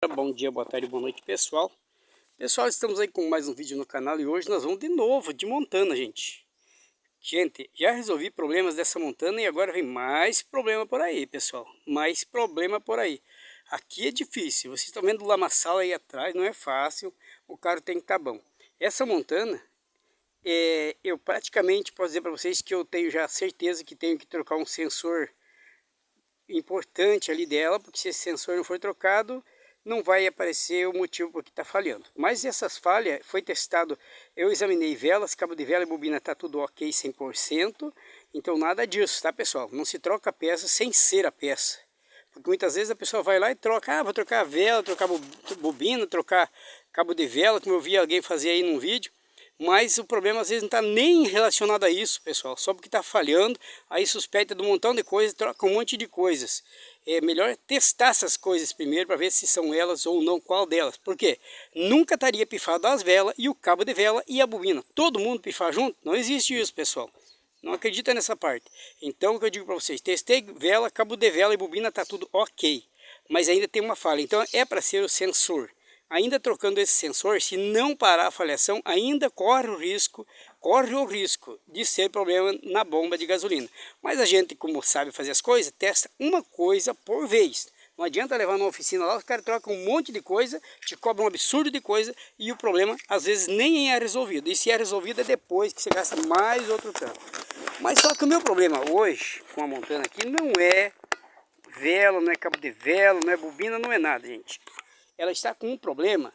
Bom dia, boa tarde, boa noite, pessoal. Pessoal, estamos aí com mais um vídeo no canal e hoje nós vamos de novo de montana, gente. Gente, já resolvi problemas dessa montana e agora vem mais problema por aí, pessoal. Mais problema por aí. Aqui é difícil, vocês estão vendo o lamaçal aí atrás, não é fácil, o carro tem que estar bom. Essa montana, eu praticamente posso dizer para vocês que eu tenho já certeza que tenho que trocar um sensor importante ali dela, porque se esse sensor não for trocado, não vai aparecer o motivo por que está falhando. Mas essas falhas foi testado, eu examinei velas, cabo de vela e bobina, está tudo ok 100%, então nada disso, tá pessoal? Não se troca a peça sem ser a peça. Porque muitas vezes a pessoa vai lá e troca, vou trocar a vela, trocar bobina, trocar cabo de vela, como eu vi alguém fazer aí num vídeo. Mas o problema às vezes não está nem relacionado a isso, pessoal. Só porque está falhando, aí suspeita de um montão de coisas, troca um monte de coisas. É melhor testar essas coisas primeiro para ver se são elas ou não, qual delas. Por quê? Nunca estaria pifado as velas e o cabo de vela e a bobina. Todo mundo pifar junto? Não existe isso, pessoal. Não acredita nessa parte. Então o que eu digo para vocês, testei vela, cabo de vela e bobina, está tudo ok. Mas ainda tem uma falha, então é para ser o sensor. Ainda trocando esse sensor, se não parar a falhação, ainda corre o risco de ser problema na bomba de gasolina. Mas a gente, como sabe fazer as coisas, testa uma coisa por vez. Não adianta levar numa oficina lá, os caras trocam um monte de coisa, te cobram um absurdo de coisa e o problema às vezes nem é resolvido. E se é resolvido é depois que você gasta mais outro tanto. Mas só que o meu problema hoje com a montana aqui não é vela, não é cabo de vela, não é bobina, não é nada, gente. Ela está com um problema.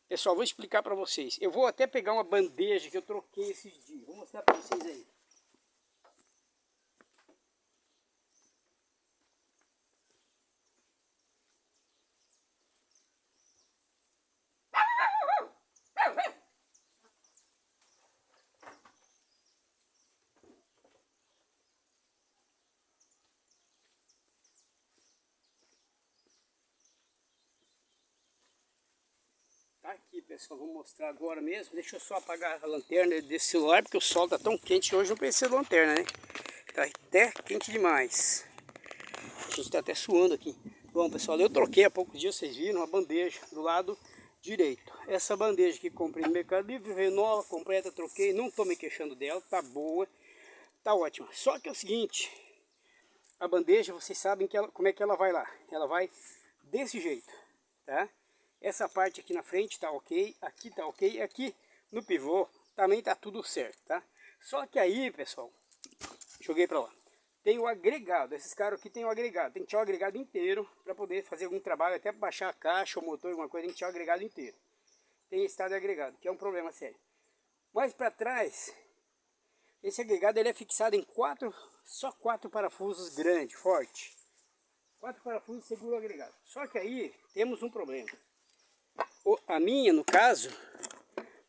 Pessoal, vou explicar para vocês. Eu vou até pegar uma bandeja que eu troquei esses dias. Vou mostrar para vocês aí. Tá aqui, pessoal, vou mostrar agora mesmo. Deixa eu só apagar a lanterna desse celular, porque o sol está tão quente que hoje não precisa de lanterna, né? Tá até quente demais. A gente está até suando aqui. Bom, pessoal, eu troquei há poucos dias, vocês viram, uma bandeja do lado direito. Essa bandeja que comprei no Mercado Livre, veio nova, completa, troquei, não estou me queixando dela, tá boa, tá ótima. Só que é o seguinte, a bandeja, vocês sabem que como é que ela vai lá. Ela vai desse jeito, tá? Essa parte aqui na frente tá ok, aqui tá ok, aqui no pivô também tá tudo certo, tá? Só que aí, pessoal, joguei para lá. Tem o agregado, esses caras aqui tem o agregado, tem que tirar o agregado inteiro para poder fazer algum trabalho, até para baixar a caixa, o motor, alguma coisa, tem que tirar o agregado inteiro. Tem esse estado de agregado, que é um problema sério. Mais para trás, esse agregado ele é fixado em só quatro parafusos grandes, forte. 4 parafusos segura o agregado. Só que aí temos um problema. A minha, no caso,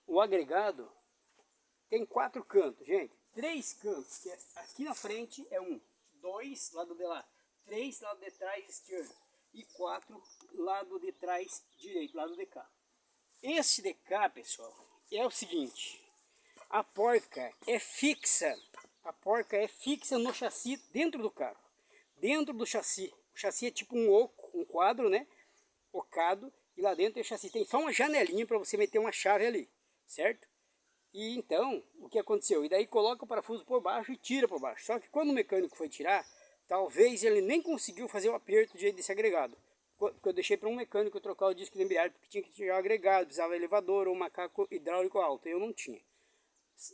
o agregado tem 4 cantos, gente. 3 cantos, que é aqui na frente é 1, 2 lado de lá, 3 lado de trás esquerdo e 4 lado de trás direito, lado de cá. Esse de cá, pessoal, é o seguinte, a porca é fixa, no chassi dentro do carro, dentro do chassi. O chassi é tipo um oco, um quadro, né, ocado, e lá dentro do chassi tem só uma janelinha para você meter uma chave ali, certo? E então, o que aconteceu? E daí coloca o parafuso por baixo e tira por baixo. Só que quando o mecânico foi tirar, talvez ele nem conseguiu fazer o aperto desse agregado. Porque eu deixei para um mecânico trocar o disco de embreagem, porque tinha que tirar o agregado, precisava de elevador ou macaco hidráulico alto. Eu não tinha.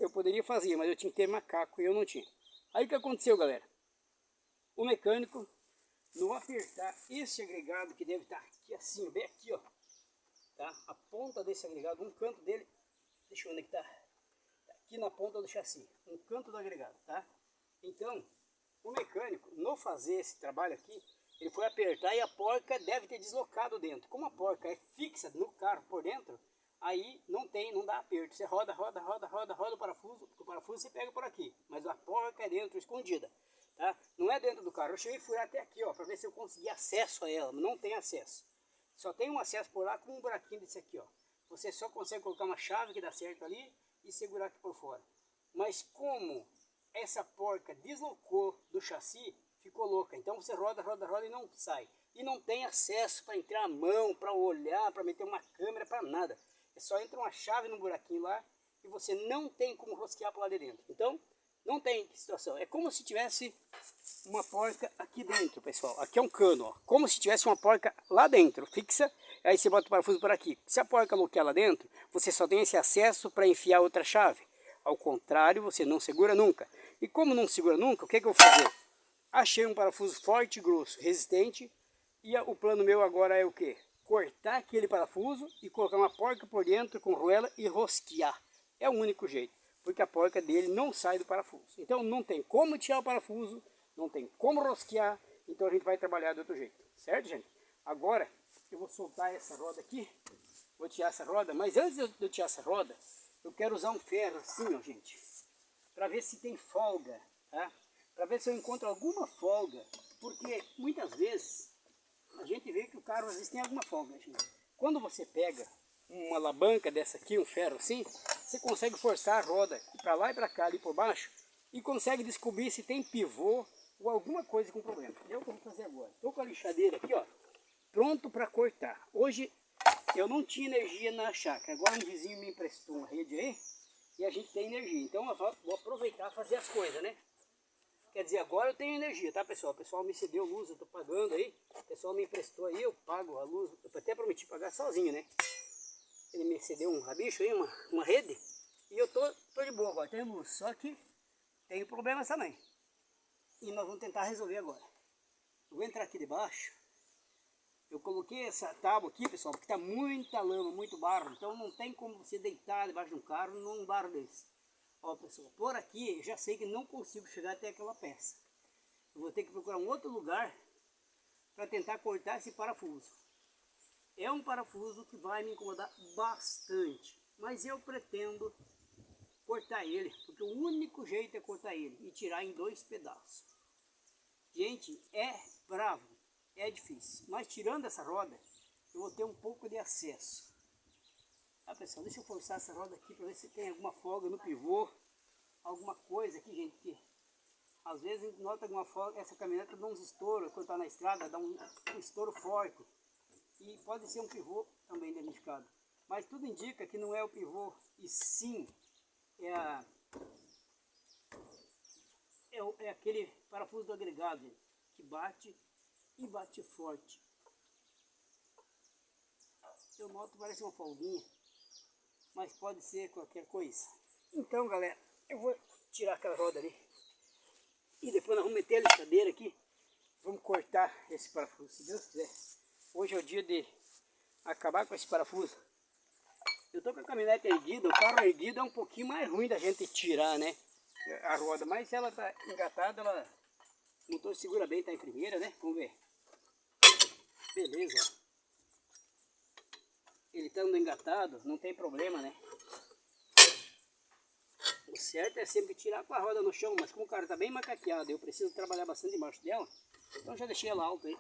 Eu poderia fazer, mas eu tinha que ter macaco e eu não tinha. Aí o que aconteceu, galera? O mecânico, no apertar esse agregado, que deve estar aqui assim, bem aqui, ó. Tá? A ponta desse agregado, um canto dele, deixa eu ver onde é que tá. Aqui na ponta do chassi, um canto do agregado, tá? Então, o mecânico, no fazer esse trabalho aqui, ele foi apertar e a porca deve ter deslocado dentro. Como a porca é fixa no carro por dentro, aí não dá aperto. Você roda o parafuso, porque o parafuso você pega por aqui, mas a porca é dentro, escondida, tá? Não é dentro do carro. Eu cheguei a furar até aqui, ó, para ver se eu conseguia acesso a ela, mas não tem acesso. Só tem um acesso por lá com um buraquinho desse aqui, ó. Você só consegue colocar uma chave que dá certo ali e segurar aqui por fora. Mas como essa porca deslocou do chassi, ficou louca. Então você roda e não sai. e não tem acesso para entrar a mão, para olhar, para meter uma câmera, para nada. É só entra uma chave no buraquinho lá e você não tem como rosquear para lá de dentro. Então, não tem situação. É como se tivesse uma porca aqui dentro, pessoal. Aqui é um cano, ó. Como se tivesse uma porca lá dentro, fixa. Aí você bota o parafuso por aqui. Se a porca bloquear lá dentro, você só tem esse acesso para enfiar outra chave. Ao contrário, você não segura nunca. E como não segura nunca, o que eu vou fazer? Achei um parafuso forte, grosso, resistente. E o plano meu agora é o quê? Cortar aquele parafuso e colocar uma porca por dentro com roela e rosquear. É o único jeito, porque a porca dele não sai do parafuso. Então não tem como tirar o parafuso, não tem como rosquear, então a gente vai trabalhar de outro jeito. Certo, gente? Agora eu vou soltar essa roda aqui, vou tirar essa roda, mas antes de eu tirar essa roda, eu quero usar um ferro assim, ó, gente, para ver se tem folga, tá? Para ver se eu encontro alguma folga, porque muitas vezes a gente vê que o carro às vezes tem alguma folga, gente. Quando você pega uma alavanca dessa aqui, um ferro assim, você consegue forçar a roda para lá e para cá, ali por baixo, e consegue descobrir se tem pivô ou alguma coisa com problema. É o que eu vou fazer agora. Estou com a lixadeira aqui, ó, pronto para cortar. Hoje eu não tinha energia na chácara, agora um vizinho me emprestou uma rede aí, e a gente tem energia. Então eu vou aproveitar e fazer as coisas, né? Quer dizer, agora eu tenho energia, tá, pessoal? O pessoal me cedeu luz, eu estou pagando aí. O pessoal me emprestou aí, eu pago a luz. Eu até prometi pagar sozinho, né? Ele me cedeu um rabicho aí, uma rede. E eu tô de boa agora, tenho luz. Só que tenho problemas também. E nós vamos tentar resolver agora. Eu vou entrar aqui debaixo. Eu coloquei essa tábua aqui, pessoal, porque tá muita lama, muito barro. Então não tem como você deitar debaixo de um carro num barro desse. Ó, pessoal, por aqui eu já sei que não consigo chegar até aquela peça. Eu vou ter que procurar um outro lugar para tentar cortar esse parafuso. É um parafuso que vai me incomodar bastante, mas eu pretendo cortar ele, porque o único jeito é cortar ele e tirar em 2 pedaços. Gente, é bravo, é difícil, mas tirando essa roda, eu vou ter um pouco de acesso. Ah, pessoal, deixa eu forçar essa roda aqui para ver se tem alguma folga no pivô, alguma coisa aqui, gente, que às vezes a gente nota alguma folga. Essa caminhonete dá uns estouros, quando está na estrada, dá um estouro forte. E pode ser um pivô também danificado. Mas tudo indica que não é o pivô, e sim é aquele parafuso do agregado, gente, que bate e bate forte. Eu noto que parece uma folguinha, mas pode ser qualquer coisa. Então, galera, eu vou tirar aquela roda ali e depois nós vamos meter a lixadeira aqui. Vamos cortar esse parafuso, se Deus quiser. Hoje é o dia de acabar com esse parafuso. Eu tô com a caminhonete erguida, o carro erguido é um pouquinho mais ruim da gente tirar, né? A roda, mas se ela tá engatada, o motor segura bem, tá em primeira, né? Vamos ver. Beleza, ó. Ele estando engatado, não tem problema, né? O certo é sempre tirar com a roda no chão, mas como o cara tá bem macaqueado, eu preciso trabalhar bastante embaixo dela, então já deixei ela alta aí.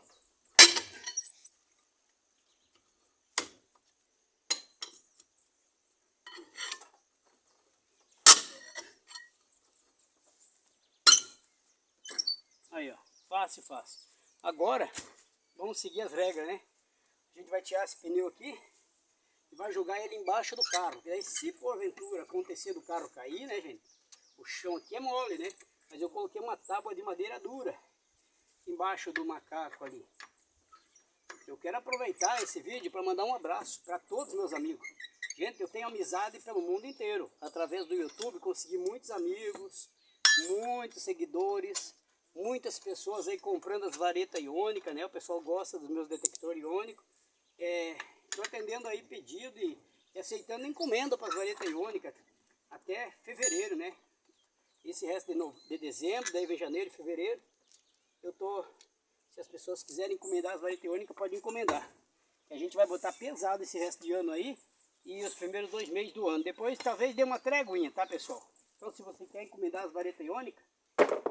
Aí, ó, fácil, fácil. Agora, vamos seguir as regras, né? A gente vai tirar esse pneu aqui e vai jogar ele embaixo do carro. E aí, se porventura acontecer do carro cair, né, gente? O chão aqui é mole, né? Mas eu coloquei uma tábua de madeira dura embaixo do macaco ali. Eu quero aproveitar esse vídeo para mandar um abraço para todos os meus amigos. Gente, eu tenho amizade pelo mundo inteiro. Através do YouTube consegui muitos amigos, muitos seguidores, muitas pessoas aí comprando as varetas iônicas, né? O pessoal gosta dos meus detectores iônicos. Estou atendendo aí pedido e aceitando encomenda para as varetas iônicas até fevereiro, né? Esse resto de dezembro, daí vem janeiro e fevereiro. Se as pessoas quiserem encomendar as varetas iônicas, podem encomendar. A gente vai botar pesado esse resto de ano aí e os primeiros 2 meses do ano. Depois talvez dê uma treguinha, tá, pessoal? Então se você quer encomendar as varetas iônicas,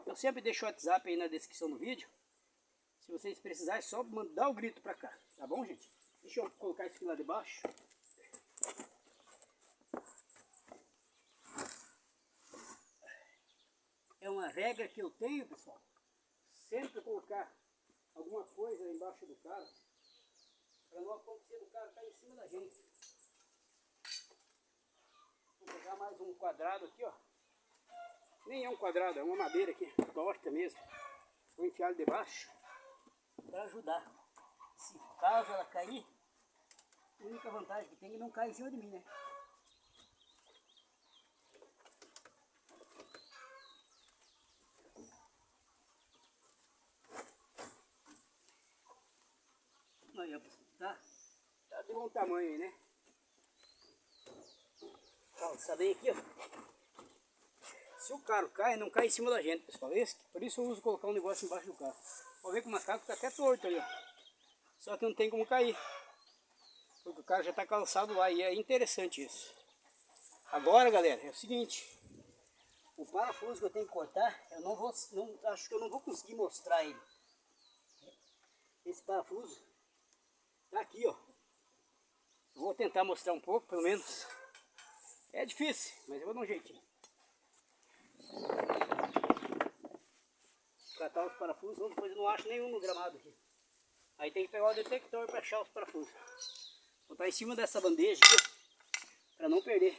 eu sempre deixo o WhatsApp aí na descrição do vídeo. Se vocês precisarem, é só mandar o grito pra cá, tá bom, gente? Deixa eu colocar isso aqui lá debaixo. É uma regra que eu tenho, pessoal. Sempre colocar alguma coisa embaixo do carro, para não acontecer do carro cair em cima da gente. Vou pegar mais um quadrado aqui, ó. Nem é um quadrado, é uma madeira aqui, torta mesmo. Vou enfiar ele debaixo para ajudar. Se caso ela cair, a única vantagem que tem é que não cai em cima de mim, né? Aí, tá de bom tamanho aí, né? Calça bem aqui, ó. Se o carro cai, não cai em cima da gente, pessoal. Por isso eu uso colocar um negócio embaixo do carro. Pode ver que o macaco tá até torto ali, ó. Só que não tem como cair. Porque o carro já tá calçado lá e é interessante isso. Agora, galera, é o seguinte. O parafuso que eu tenho que cortar, eu não vou, acho que eu não vou conseguir mostrar ele. Esse parafuso tá aqui, ó. Vou tentar mostrar um pouco, pelo menos. É difícil, mas eu vou dar um jeitinho. Catar os parafusos, depois eu não acho nenhum no gramado aqui. Aí tem que pegar o detector para achar os parafusos. Vou botar em cima dessa bandeja aqui, para não perder.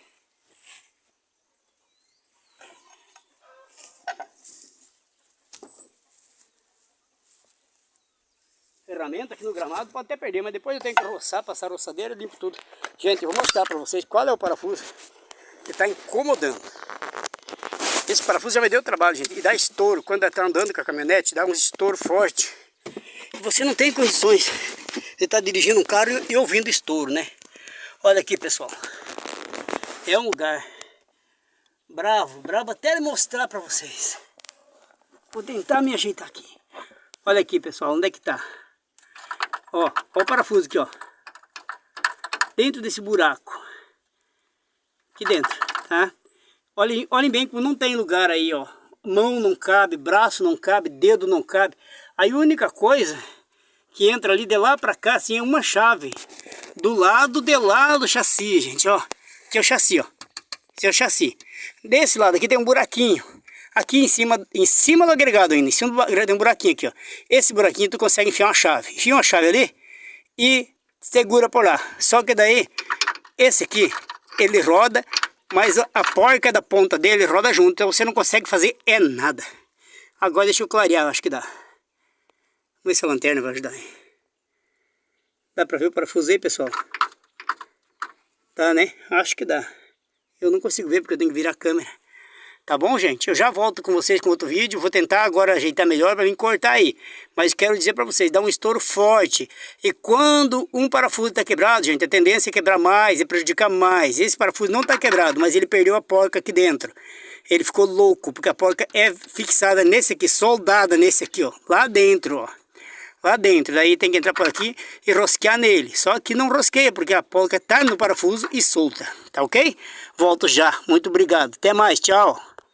Ferramenta aqui no gramado pode até perder, mas depois eu tenho que roçar, passar a roçadeira e limpo tudo. Gente, eu vou mostrar para vocês qual é o parafuso que está incomodando. Esse parafuso já me deu trabalho, gente, e dá estouro. Quando está andando com a caminhonete, dá um estouro forte. E você não tem condições de estar dirigindo um carro e ouvindo estouro, né? Olha aqui, pessoal. É um lugar bravo até mostrar para vocês. Vou tentar me ajeitar aqui. Olha aqui, pessoal, onde é que tá? Ó o parafuso aqui, ó. Dentro desse buraco. Aqui dentro, tá? Olhem bem como não tem lugar aí, ó. Mão não cabe, braço não cabe, dedo não cabe. Aí a única coisa que entra ali de lá pra cá, assim, é uma chave. Do lado de lá do chassi, gente, ó. Aqui é o chassi, ó. Esse é o chassi. Desse lado aqui tem um buraquinho. Aqui em cima do agregado ainda, em cima do agregado tem um buraquinho aqui, ó. Esse buraquinho tu consegue enfiar uma chave. Enfia uma chave ali e segura por lá. Só que daí, esse aqui, ele roda, mas a porca da ponta dele roda junto, então você não consegue fazer nada. Agora deixa eu clarear, acho que dá. Vamos ver se a lanterna vai ajudar. Dá pra ver o parafuso aí, pessoal? Tá, né? Acho que dá. Eu não consigo ver porque eu tenho que virar a câmera. Tá bom, gente? Eu já volto com vocês com outro vídeo. Vou tentar agora ajeitar melhor para vir cortar aí. Mas quero dizer para vocês, dá um estouro forte. E quando um parafuso está quebrado, gente, a tendência é quebrar mais, é prejudicar mais. Esse parafuso não está quebrado, mas ele perdeu a porca aqui dentro. Ele ficou louco, porque a porca é fixada nesse aqui, soldada nesse aqui, ó. Lá dentro, ó. Lá dentro. Daí tem que entrar por aqui e rosquear nele. Só que não rosqueia, porque a porca está no parafuso e solta. Tá ok? Volto já. Muito obrigado. Até mais. Tchau.